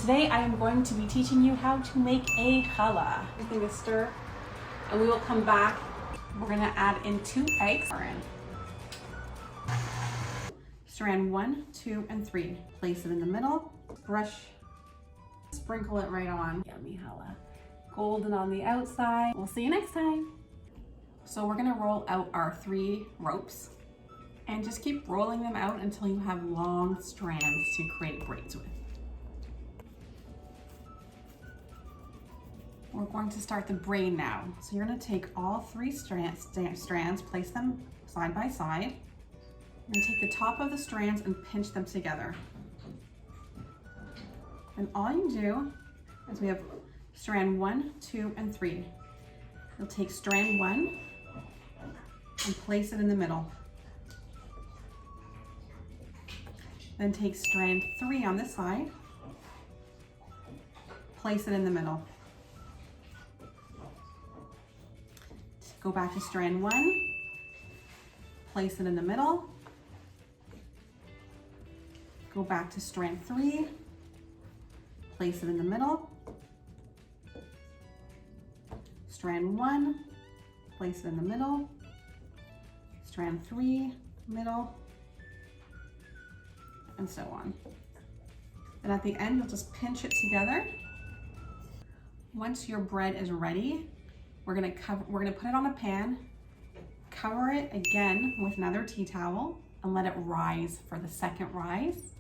Today I am going to be teaching you how to make a challah. Everything is stir, and we will come back. We're gonna add in 2 eggs. Strand 1, 2, and 3. Place it in the middle. Brush, sprinkle it right on. Yummy challah. Golden on the outside. We'll see you next time. So we're gonna roll out our 3 ropes and just keep rolling them out until you have long strands to create braids with. We're going to start the braid now. So you're gonna take all 3 strands, place them side by side, and take the top of the strands and pinch them together. And all you do is we have strand 1, 2, and 3. You'll take strand 1 and place it in the middle. Then take strand 3 on this side, place it in the middle. Go back to strand 1, place it in the middle. Go back to strand 3, place it in the middle. Strand 1, place it in the middle. Strand 3, middle, and so on. And at the end, you'll just pinch it together. Once your bread is ready, we're gonna put it on a pan, cover it again with another tea towel, and let it rise for the second rise,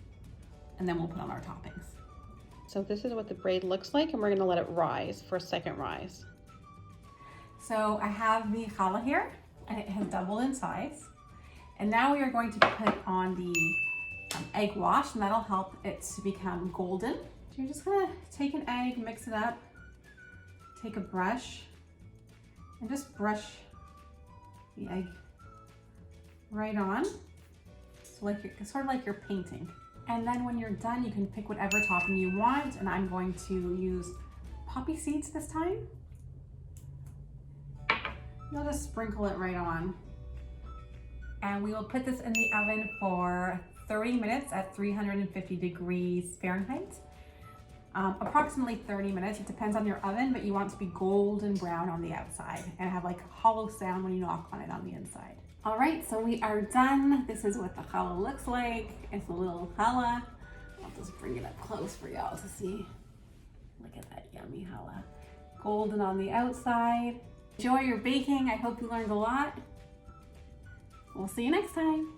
and then we'll put on our toppings. So this is what the braid looks like, and we're gonna let it rise for a second rise. So I have the challah here, and it has doubled in size. And now we are going to put on the egg wash, and that'll help it to become golden. So you're just gonna take an egg, mix it up, take a brush, and just brush the egg right on. So like sort of like you're painting. And then when you're done, you can pick whatever topping you want, and I'm going to use poppy seeds this time. You'll just sprinkle it right on. And we will put this in the oven for 30 minutes at 350 degrees Fahrenheit. Approximately 30 minutes. It depends on your oven, but you want it to be golden brown on the outside and have like a hollow sound when you knock on it on the inside. All right, so we are done. This is what the challah looks like. It's a little challah. I'll just bring it up close for y'all to see. Look at that yummy challah. Golden on the outside. Enjoy your baking. I hope you learned a lot. We'll see you next time.